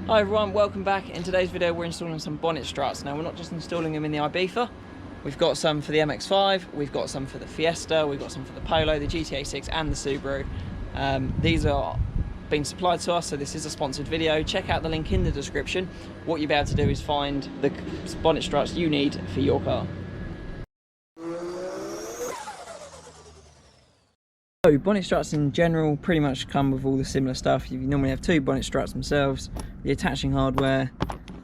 Hi everyone, welcome back. In today's video we're installing some bonnet struts. Now we're not just installing them in the Ibiza, we've got some for the MX5, we've got some for the Fiesta, we've got some for the Polo, the GTA 6 and the Subaru. These are being supplied to us, so this is a sponsored video. Check out the link in the description. What you'll be able to do is find the bonnet struts you need for your car. So bonnet struts in general pretty much come with all the similar stuff. You normally have two bonnet struts themselves, the attaching hardware,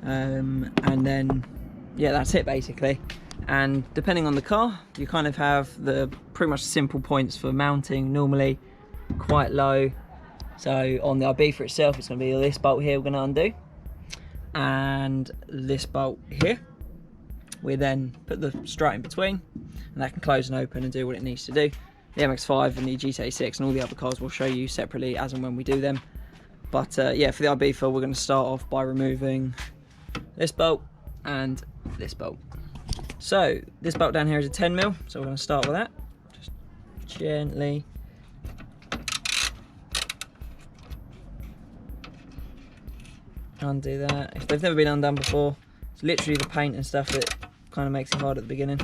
and then yeah, that's it basically. And depending on the car, you kind of have the pretty much simple points for mounting, normally quite low. So on the Ibiza itself, it's going to be this bolt here we're going to undo, and this bolt here. We then put the strut in between, and that can close and open and do what it needs to do. The MX5 and the GTA 6 and all the other cars we'll show you separately as and when we do them. But yeah, for the Ibiza we're going to start off by removing this bolt and this bolt. So this bolt down here is a 10mm, so we're going to start with that. Just gently. Undo that. If they've never been undone before, it's literally the paint and stuff that kind of makes it hard at the beginning.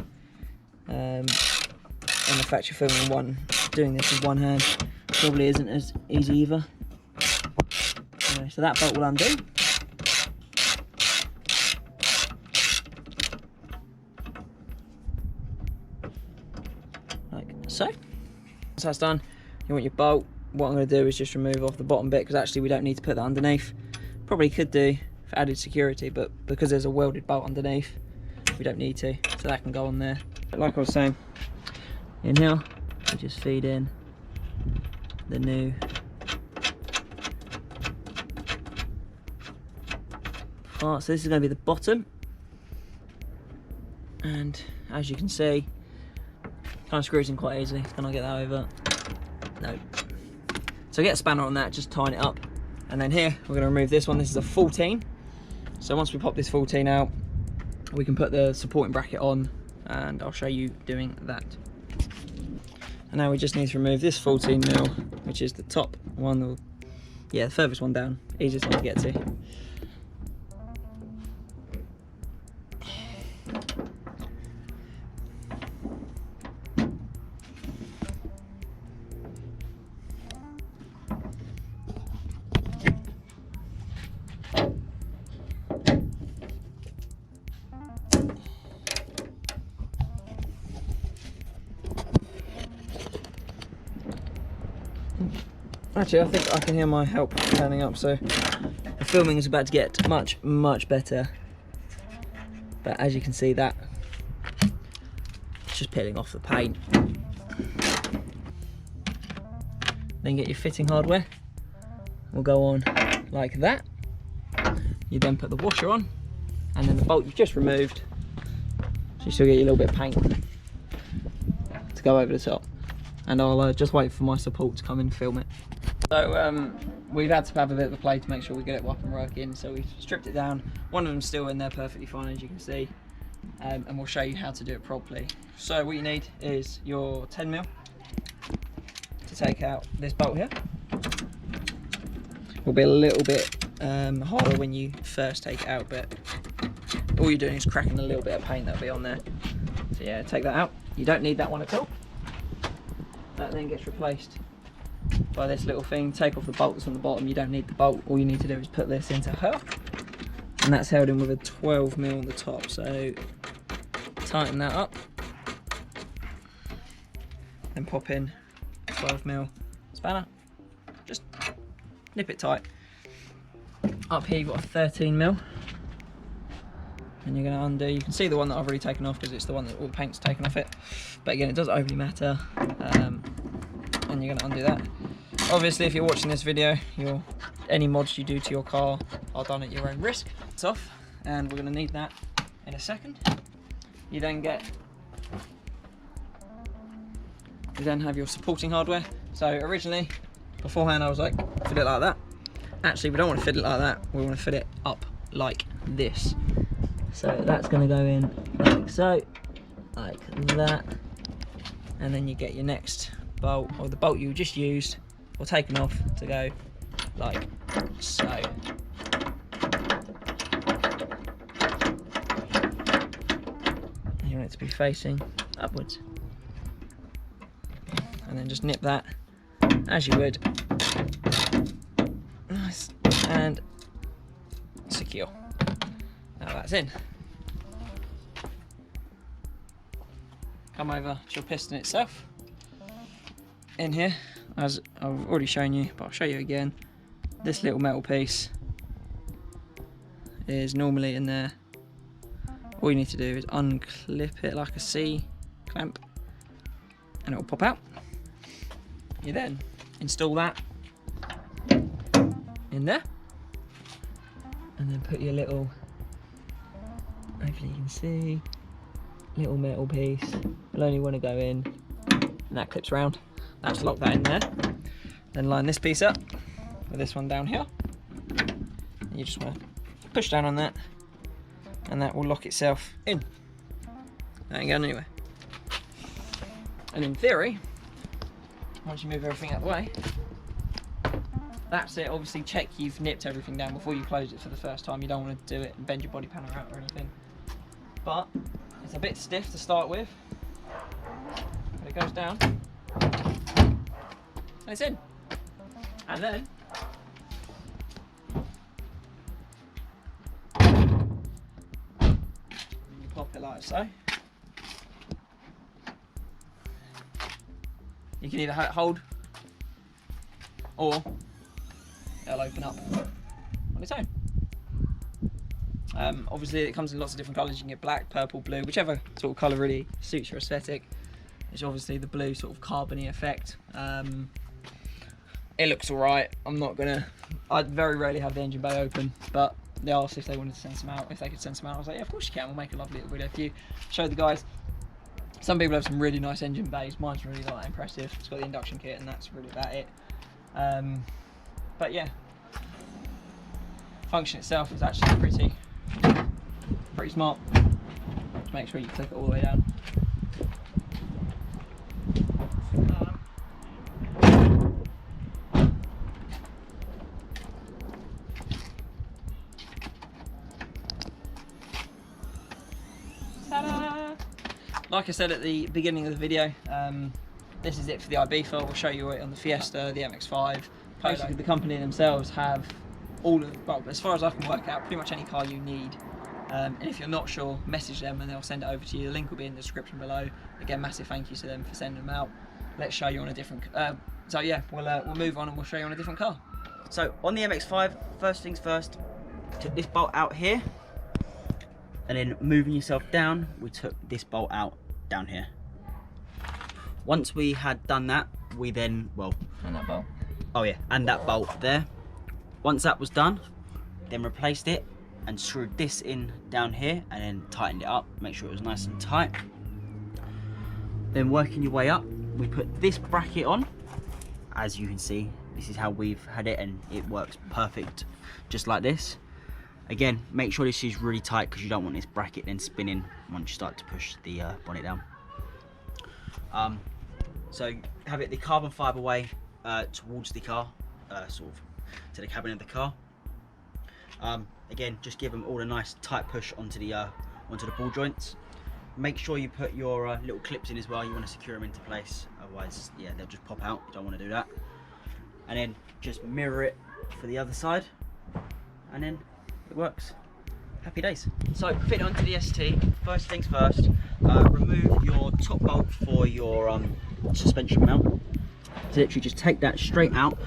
And the fact you're doing this with one hand probably isn't as easy either. Anyway, so that bolt will undo. Like so. Once that's done, you want your bolt. What I'm going to do is just remove off the bottom bit, because actually we don't need to put that underneath. Probably could do for added security, but because there's a welded bolt underneath, we don't need to. So that can go on there. But like I was saying, in here, we just feed in the new part. So this is going to be the bottom, and as you can see, kind of screws in quite easily. Can I get that over? No. So get a spanner on that, just tighten it up, and then here we're going to remove this one. This is a 14. So once we pop this 14 out, we can put the supporting bracket on, and I'll show you doing that. And now we just need to remove this 14mm, which is the top one, yeah, the furthest one down, easiest one to get to. Actually, I think I can hear my help turning up, so the filming is about to get much better. But as you can see, that it's just peeling off the paint. Then get your fitting hardware. We'll go on like that. You then put the washer on, and then the bolt you've just removed, so you still get your little bit of paint to go over the top. And I'll just wait for my support to come in and film it. So we've had to have a bit of a play to make sure we get it up and working, so we've stripped it down. One of them's still in there perfectly fine, as you can see, and we'll show you how to do it properly. So what you need is your 10mm to take out this bolt here. Will be a little bit harder when you first take it out, but all you're doing is cracking a little bit of paint that'll be on there. So yeah, take that out. You don't need that one at all. That then gets replaced by this little thing. Take off the bolt that's on the bottom. You don't need the bolt. All you need to do is put this into her, and that's held in with a 12mm on the top. So tighten that up and pop in 12mm spanner. Just nip it tight. Up here you've got a 13mm, and you're going to undo. You can see the one that I've already taken off because it's the one that all the paint's taken off it, but again, it doesn't overly matter. And you're going to undo that. Obviously, if you're watching this video, any mods you do to your car are done at your own risk. It's off, and we're going to need that in a second. You then have your supporting hardware. So originally, beforehand, I was like, fit it like that. Actually, we don't want to fit it like that. We want to fit it up like this. So that's going to go in like so, like that, and then you get your next bolt, or the bolt you just used or taken off, to go like so. to be facing upwards. And then just nip that as you would. Nice and secure. Now that's in. Come over to your piston itself. In here, as I've already shown you, but I'll show you again. This little metal piece is normally in there. All you need to do is unclip it like a C clamp and it will pop out. You then install that in there and then put your little, hopefully you can see, little metal piece. Will only want to go in and that clips round. That's lock that in there. Then line this piece up with this one down here. You just want to push down on that and that will lock itself in. That ain't going anywhere. And in theory, once you move everything out of the way, that's it. Obviously check you've nipped everything down before you close it for the first time. You don't want to do it and bend your body panel out or anything. But it's a bit stiff to start with. But it goes down and it's in. And then you pop it like so. You can either hold or it'll open up on its own. Obviously it comes in lots of different colours. You can get black, purple, blue, whichever sort of colour really suits your aesthetic. It's obviously the blue sort of carbony effect. It looks alright. I very rarely have the engine bay open, but they asked if they wanted to send some out, if they could send some out. I was like, yeah, of course you can, we'll make a lovely little video for you. Show the guys. Some people have some really nice engine bays. Mine's really not that impressive. It's got the induction kit and that's really about it. But yeah, function itself is actually pretty smart. Just make sure you click it all the way down. Like I said at the beginning of the video, this is it for the Ibiza. We'll show you it on the Fiesta, the MX5. Basically, the company themselves have all of, well, as far as I can work out, pretty much any car you need. And if you're not sure, message them and they'll send it over to you. The link will be in the description below. Again, massive thank you to them for sending them out. Let's show you on a different. So yeah, we'll move on and we'll show you on a different car. So on the MX5, first things first, took this bolt out here, and then moving yourself down, we took this bolt out down here. Once we had done that, we then, well, And that bolt. oh yeah, and that bolt there. Once that was done, then replaced it and screwed this in down here and then tightened it up, make sure it was nice and tight. Then working your way up, we put this bracket on. As you can see, this is how we've had it and it works perfect, just like this. Again, make sure this is really tight because you don't want this bracket then spinning once you start to push the bonnet down. So have it the carbon fibre way towards the car, sort of to the cabin of the car. Again, just give them all a nice tight push onto the ball joints. Make sure you put your little clips in as well. You want to secure them into place, otherwise, yeah, they'll just pop out. You don't want to do that. And then just mirror it for the other side, and then it works. Happy days. So fit onto the ST. First things first, remove your top bolt for your suspension mount. So literally just take that straight out,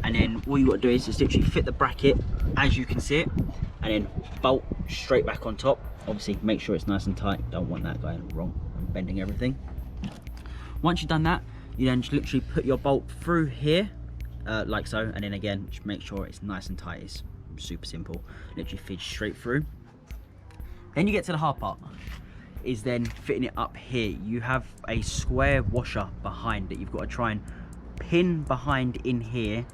and then all you got to do is just literally fit the bracket as you can see it, and then bolt straight back on top. Obviously make sure it's nice and tight, don't want that going wrong and bending everything. Once you've done that, you then just literally put your bolt through here, like so, and then again just make sure it's nice and tight. It's super simple, literally feeds straight through. Then you get to the hard part, is then fitting it up here. You have a square washer behind it. You've got to try and pin behind in here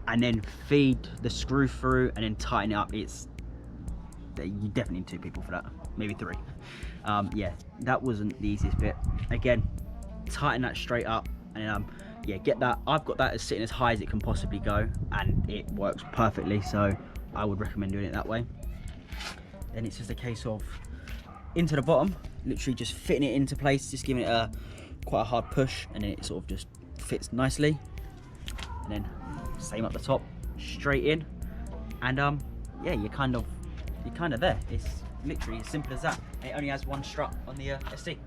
and then feed the screw through and then tighten it up. You definitely need 2 people for that, maybe 3. Yeah, that wasn't the easiest bit. Again, tighten that straight up, and yeah, get that. I've got that as sitting as high as it can possibly go, and it works perfectly, so I would recommend doing it that way. Then it's just a case of into the bottom, literally just fitting it into place, just giving it quite a hard push, and then it sort of just fits nicely. And then same up the top, straight in, and yeah, you're kind of there. It's literally as simple as that. It only has one strut on the ST.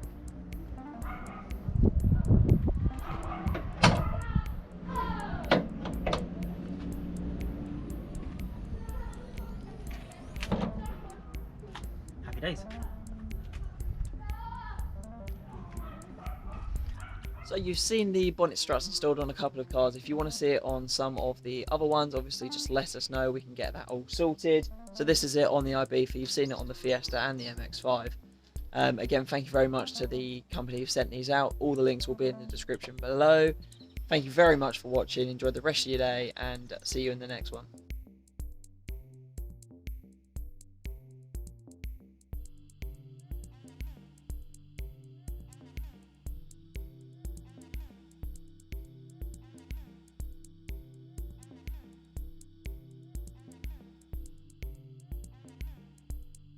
Happy days. So you've seen the bonnet struts installed on a couple of cars. If you want to see it on some of the other ones, obviously just let us know. We can get that all sorted. So this is it on the Ibiza. You've seen it on the Fiesta and the MX5. Again, thank you very much to the company who sent these out. All the links will be in the description below. Thank you very much for watching. Enjoy the rest of your day, and see you in the next one.